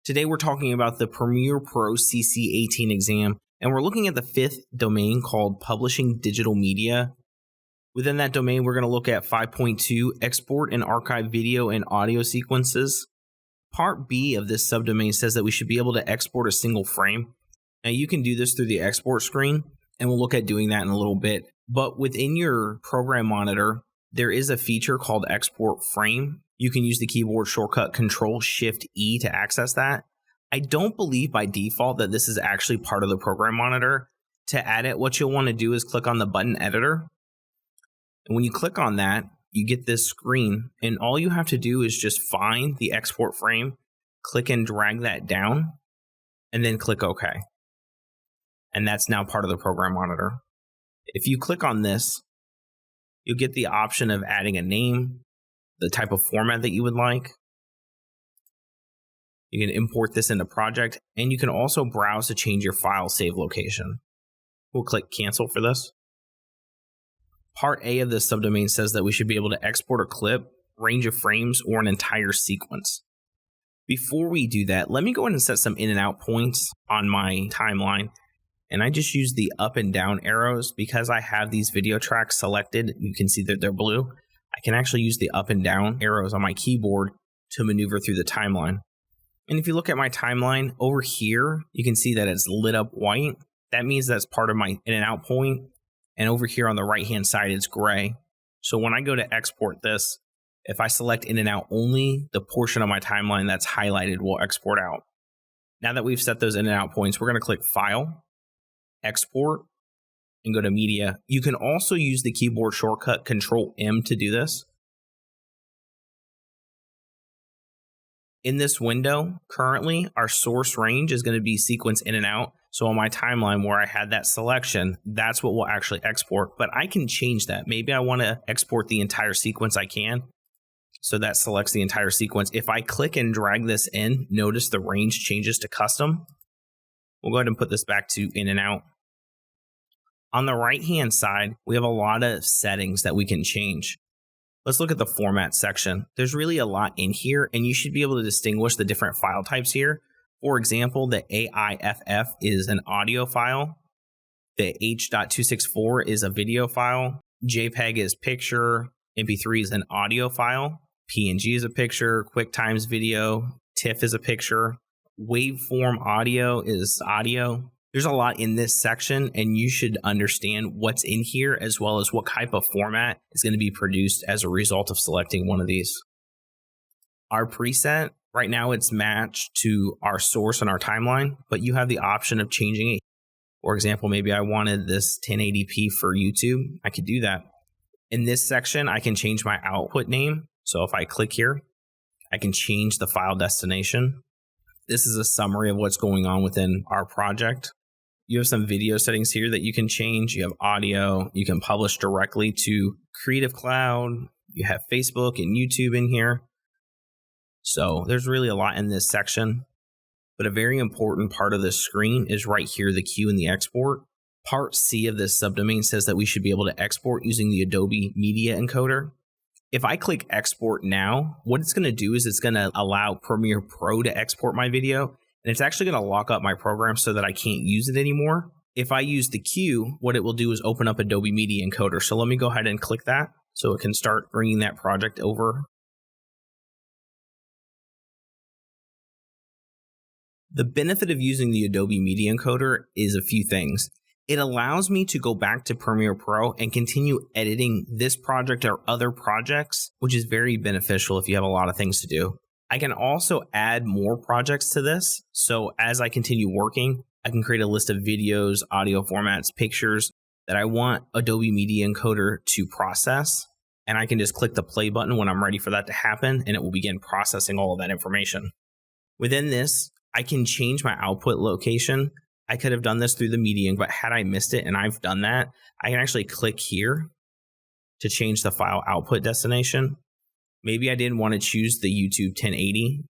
Today we're talking about the Premiere Pro CC18 exam, and we're looking at the fifth domain called Publishing Digital Media. Within that domain, we're going to look at 5.2, Export and Archive Video and Audio Sequences. Part B of this subdomain says that we should be able to export a single frame. Now you can do this through the export screen, and we'll look at doing that in a little bit. But within your program monitor, there is a feature called Export Frame. You can use the keyboard shortcut Control-Shift-E to access that. I don't believe by default that this is actually part of the program monitor. To add it, what you'll want to do is click on the button editor. And when you click on that, you get this screen, and all you have to do is just find the export frame, click and drag that down, and then click OK. And that's now part of the program monitor. If you click on this, you'll get the option of adding a name, the type of format that you would like. You can import this into project, and you can also browse to change your file save location. We'll click cancel for this. Part A of this subdomain says that we should be able to export a clip, range of frames, or an entire sequence. Before we do that, let me go ahead and set some in and out points on my timeline. And I just use the up and down arrows because I have these video tracks selected. You can see that they're blue. I can actually use the up and down arrows on my keyboard to maneuver through the timeline. And if you look at my timeline over here, you can see that it's lit up white. That means that's part of my in and out point. And over here on the right hand side, it's gray. So when I go to export this, if I select in and out only, the portion of my timeline that's highlighted will export out. Now that we've set those in and out points, we're going to click File, Export, and go to Media. You can also use the keyboard shortcut Control-M to do this. In this window, currently, our source range is going to be sequence in and out. So on my timeline where I had that selection, that's what we'll actually export. But I can change that. Maybe I want to export the entire sequence, I can. So that selects the entire sequence. If I click and drag this in, notice the range changes to custom. We'll go ahead and put this back to in and out. On the right-hand side, we have a lot of settings that we can change. Let's look at the format section. There's really a lot in here, and you should be able to distinguish the different file types here. For example, the AIFF is an audio file. The H.264 is a video file. JPEG is picture. MP3 is an audio file. PNG is a picture. QuickTime's video. TIFF is a picture. Waveform audio is audio. There's a lot in this section, and you should understand what's in here as well as what type of format is going to be produced as a result of selecting one of these. Our preset, right now it's matched to our source on our timeline, but you have the option of changing it. For example, maybe I wanted this 1080p for YouTube. I could do that. In this section, I can change my output name. So if I click here, I can change the file destination. This is a summary of what's going on within our project. You have some video settings here that you can change. You have audio. You can publish directly to Creative Cloud. You have Facebook and YouTube in here. So there's really a lot in this section. But a very important part of this screen is right here, the queue and the export. Part C of this subdomain says that we should be able to export using the Adobe Media Encoder. If I click Export Now, what it's going to do is it's going to allow Premiere Pro to export my video. And it's actually going to lock up my program so that I can't use it anymore. If I use the queue, what it will do is open up Adobe Media Encoder. So let me go ahead and click that so it can start bringing that project over. The benefit of using the Adobe Media Encoder is a few things. It allows me to go back to Premiere Pro and continue editing this project or other projects, which is very beneficial if you have a lot of things to do. I can also add more projects to this. So as I continue working, I can create a list of videos, audio formats, pictures that I want Adobe Media Encoder to process. And I can just click the play button when I'm ready for that to happen, and it will begin processing all of that information. Within this, I can change my output location. I could have done this through the media, but had I missed it and I've done that, I can actually click here to change the file output destination. Maybe I didn't want to choose the YouTube 1080.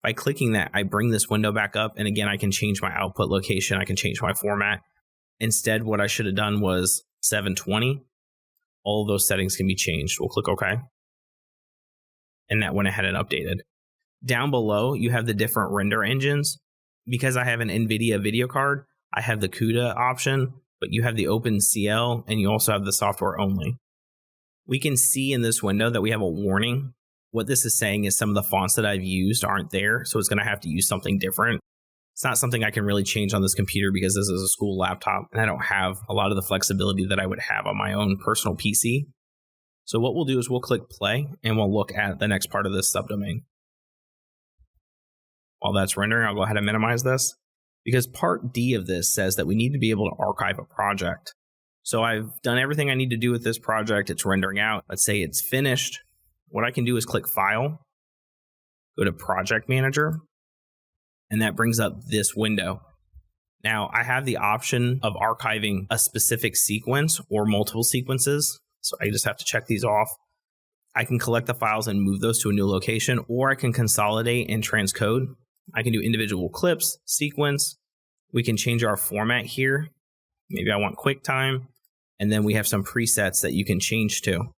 By clicking that, I bring this window back up, and again, I can change my output location. I can change my format. Instead, what I should have done was 720. All of those settings can be changed. We'll click OK. And that went ahead and updated. Down below, you have the different render engines. Because I have an NVIDIA video card, I have the CUDA option, but you have the OpenCL and you also have the software only. We can see in this window that we have a warning. What this is saying is some of the fonts that I've used aren't there, so it's going to have to use something different. It's not something I can really change on this computer because this is a school laptop and I don't have a lot of the flexibility that I would have on my own personal PC. So what we'll do is we'll click play and we'll look at the next part of this subdomain. While that's rendering, I'll go ahead and minimize this because part D of this says that we need to be able to archive a project. So I've done everything I need to do with this project. It's rendering out. Let's say it's finished. What I can do is click File, go to Project Manager, and that brings up this window. Now, I have the option of archiving a specific sequence or multiple sequences, so I just have to check these off. I can collect the files and move those to a new location, or I can consolidate and transcode. I can do individual clips, sequence. We can change our format here. Maybe I want QuickTime, and then we have some presets that you can change to.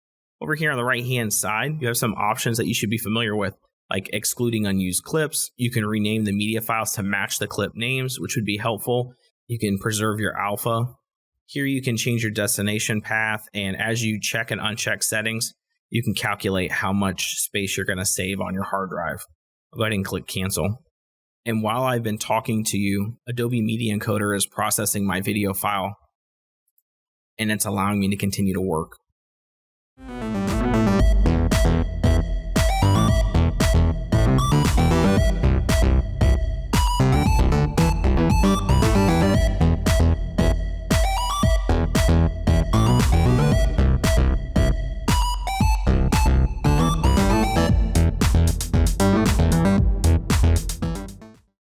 Over here on the right-hand side, you have some options that you should be familiar with, like excluding unused clips. You can rename the media files to match the clip names, which would be helpful. You can preserve your alpha. Here you can change your destination path, and as you check and uncheck settings, you can calculate how much space you're going to save on your hard drive. I'll go ahead and click cancel. And while I've been talking to you, Adobe Media Encoder is processing my video file, and it's allowing me to continue to work.